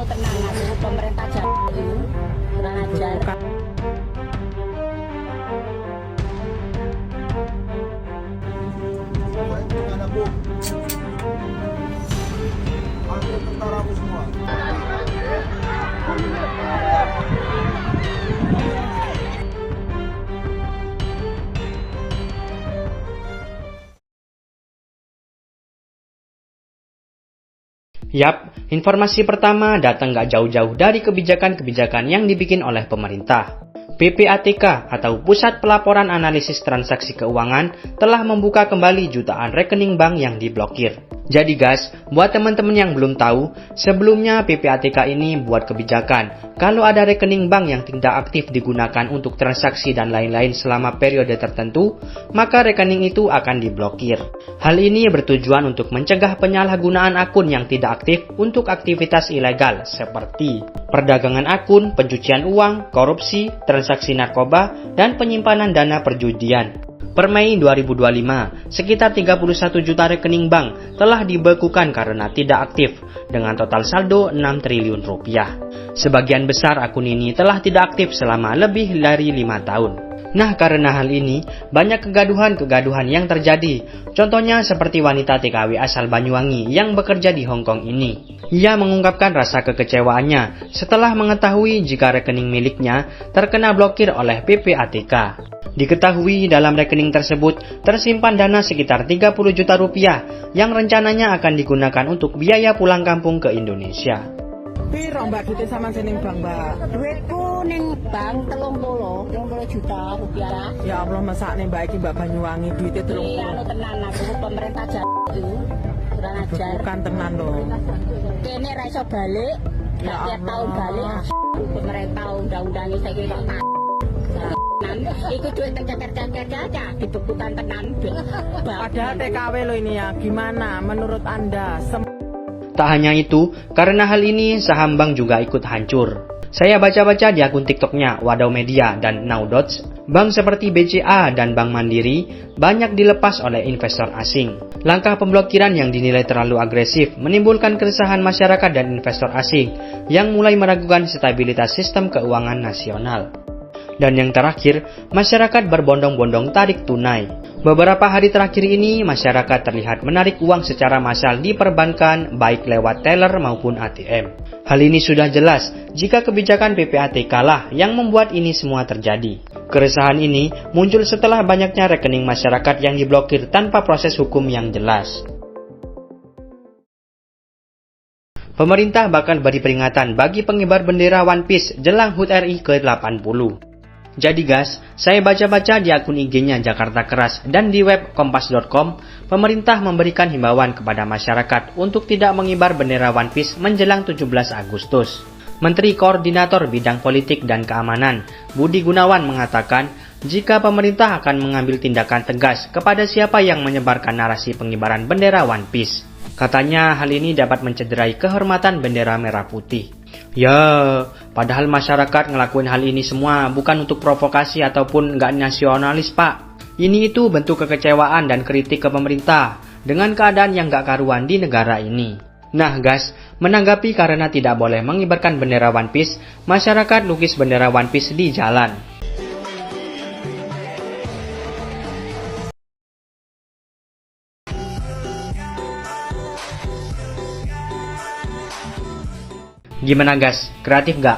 anu tenang aku pemerintah Jawa itu kurang ajar. Gimana Bu? Panggil tentaramu semua. Yap, informasi pertama datang gak jauh-jauh dari kebijakan-kebijakan yang dibikin oleh pemerintah. PPATK atau Pusat Pelaporan Analisis Transaksi Keuangan telah membuka kembali jutaan rekening bank yang diblokir. Jadi guys, buat teman-teman yang belum tahu, sebelumnya PPATK ini buat kebijakan kalau ada rekening bank yang tidak aktif digunakan untuk transaksi dan lain-lain selama periode tertentu, maka rekening itu akan diblokir. Hal ini bertujuan untuk mencegah penyalahgunaan akun yang tidak aktif untuk aktivitas ilegal seperti perdagangan akun, pencucian uang, korupsi, transaksi narkoba, dan penyimpanan dana perjudian. Per Mei 2025, sekitar 31 juta rekening bank telah dibekukan karena tidak aktif dengan total saldo 6 triliun rupiah. Sebagian besar akun ini telah tidak aktif selama lebih dari 5 tahun. Nah, karena hal ini, banyak kegaduhan-kegaduhan yang terjadi. Contohnya seperti wanita TKW asal Banyuwangi yang bekerja di Hong Kong ini. Ia mengungkapkan rasa kekecewaannya setelah mengetahui jika rekening miliknya terkena blokir oleh PPATK. Diketahui dalam rekening tersebut tersimpan dana sekitar 30 juta rupiah yang rencananya akan digunakan untuk biaya pulang kampung ke Indonesia. Piro Mbak duitnya sama sening Bang Mbak? Duitku ning bank 30 juta rupiah. Ya Allah masak nih Mbak iki Mbak Banyuwangi duitnya Ini anu tenang aku pemerintah Jawa itu kurang ajar. bukan tenan loh. Kene ra iso balik. Ya Tiap Allah. tahun balik pemerintah undang-undangnya saya kira Iku duit tercecer-cecer dibekukan tenan. Padahal TKW lo ini ya, gimana menurut Anda? Tak hanya itu, karena hal ini saham bank juga ikut hancur. Saya baca-baca di akun TikToknya Wadau Media dan Nowdots, bank seperti BCA dan Bank Mandiri banyak dilepas oleh investor asing. Langkah pemblokiran yang dinilai terlalu agresif menimbulkan keresahan masyarakat dan investor asing yang mulai meragukan stabilitas sistem keuangan nasional. Dan yang terakhir, masyarakat berbondong-bondong tarik tunai. Beberapa hari terakhir ini, masyarakat terlihat menarik uang secara massal di perbankan, baik lewat teller maupun ATM. Hal ini sudah jelas jika kebijakan PPATK lah yang membuat ini semua terjadi. Keresahan ini muncul setelah banyaknya rekening masyarakat yang diblokir tanpa proses hukum yang jelas. Pemerintah bakal beri peringatan bagi pengibar bendera One Piece jelang HUT RI ke-80. Jadi guys, saya baca-baca di akun IG-nya Jakarta Keras dan di web kompas.com, pemerintah memberikan himbauan kepada masyarakat untuk tidak mengibar bendera One Piece menjelang 17 Agustus. Menteri Koordinator Bidang Politik dan Keamanan, Budi Gunawan mengatakan, jika pemerintah akan mengambil tindakan tegas kepada siapa yang menyebarkan narasi pengibaran bendera One Piece. Katanya hal ini dapat mencederai kehormatan bendera merah putih. Ya, padahal masyarakat ngelakuin hal ini semua bukan untuk provokasi ataupun nggak nasionalis pak. Ini itu bentuk kekecewaan dan kritik ke pemerintah dengan keadaan yang nggak karuan di negara ini. Nah guys, menanggapi karena tidak boleh mengibarkan bendera One Piece, masyarakat lukis bendera One Piece di jalan. Gimana guys, kreatif gak?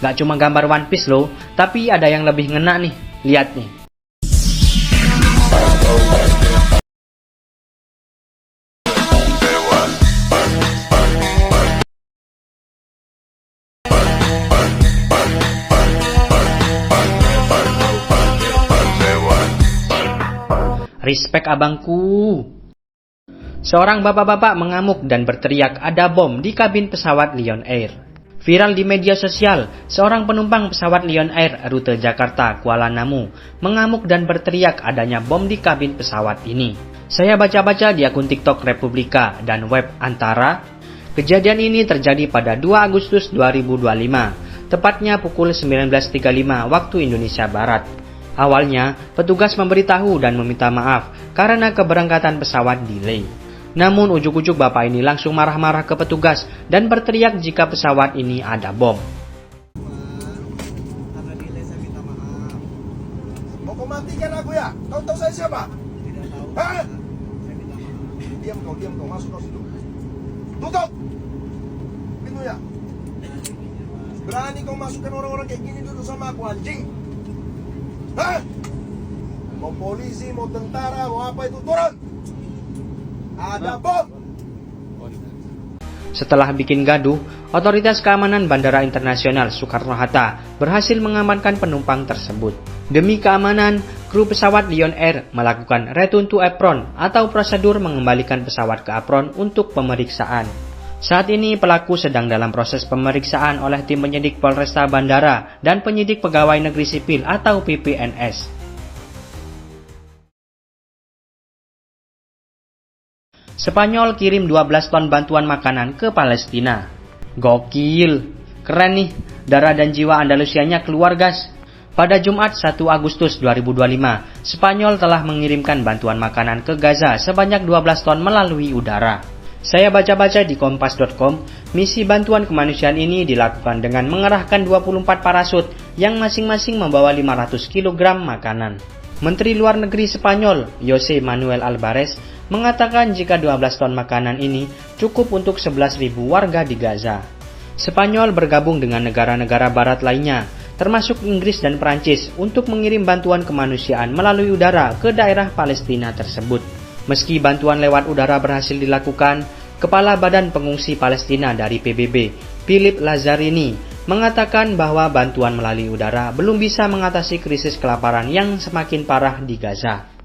Gak cuma gambar One Piece loh, tapi ada yang lebih ngena nih. Lihat nih. Respect abangku. Seorang bapak-bapak mengamuk dan berteriak ada bom di kabin pesawat Lion Air. Viral di media sosial, seorang penumpang pesawat Lion Air rute Jakarta Kuala Namu mengamuk dan berteriak adanya bom di kabin pesawat ini. Saya baca-baca di akun TikTok Republika dan web Antara. Kejadian ini terjadi pada 2 Agustus 2025, tepatnya pukul 19.35 waktu Indonesia Barat. Awalnya, petugas memberitahu dan meminta maaf karena keberangkatan pesawat delay. Namun ujuk-ujuk bapak ini langsung marah-marah ke petugas dan berteriak jika pesawat ini ada bom. Karena delay saya minta maaf. Mau kau matikan aku ya? Kau tahu saya siapa? Tidak tahu. Hah? Saya minta maaf. Diam kau, masuk kau situ. Tutup pintunya. Berani kau masukkan orang-orang kayak gini duduk sama aku, anjing? Hah? Mau polisi, mau tentara, mau apa itu, turun! Ada bom! Setelah bikin gaduh, Otoritas Keamanan Bandara Internasional Soekarno-Hatta berhasil mengamankan penumpang tersebut. Demi keamanan, kru pesawat Lion Air melakukan return to apron atau prosedur mengembalikan pesawat ke apron untuk pemeriksaan. Saat ini pelaku sedang dalam proses pemeriksaan oleh tim penyidik Polresta Bandara dan penyidik Pegawai Negeri Sipil atau PPNS. Spanyol kirim 12 ton bantuan makanan ke Palestina. Gokil, keren nih, darah dan jiwa Andalusianya keluar gas. Pada Jumat 1 Agustus 2025, Spanyol telah mengirimkan bantuan makanan ke Gaza sebanyak 12 ton melalui udara. Saya baca-baca di kompas.com, misi bantuan kemanusiaan ini dilakukan dengan mengerahkan 24 parasut yang masing-masing membawa 500 kg makanan. Menteri Luar Negeri Spanyol, José Manuel Álvarez, mengatakan jika 12 ton makanan ini cukup untuk 11.000 warga di Gaza. Spanyol bergabung dengan negara-negara barat lainnya, termasuk Inggris dan Prancis, untuk mengirim bantuan kemanusiaan melalui udara ke daerah Palestina tersebut. Meski bantuan lewat udara berhasil dilakukan, Kepala Badan Pengungsi Palestina dari PBB, Philip Lazzarini, mengatakan bahwa bantuan melalui udara belum bisa mengatasi krisis kelaparan yang semakin parah di Gaza.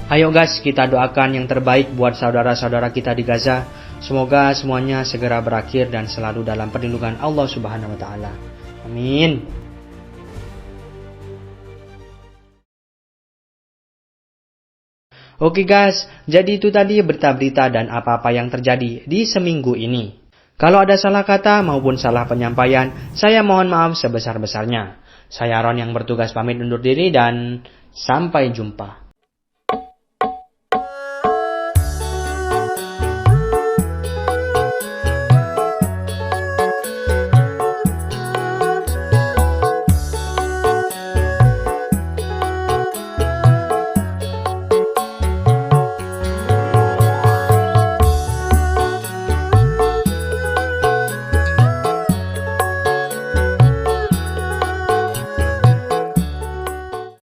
Ayo guys, kita doakan yang terbaik buat saudara-saudara kita di Gaza. Semoga semuanya segera berakhir dan selalu dalam perlindungan Allah Subhanahu wa taala. Amin. Oke guys, jadi itu tadi berita-berita dan apa-apa yang terjadi di seminggu ini. Kalau ada salah kata maupun salah penyampaian, saya mohon maaf sebesar-besarnya. Saya Ron yang bertugas pamit undur diri dan sampai jumpa.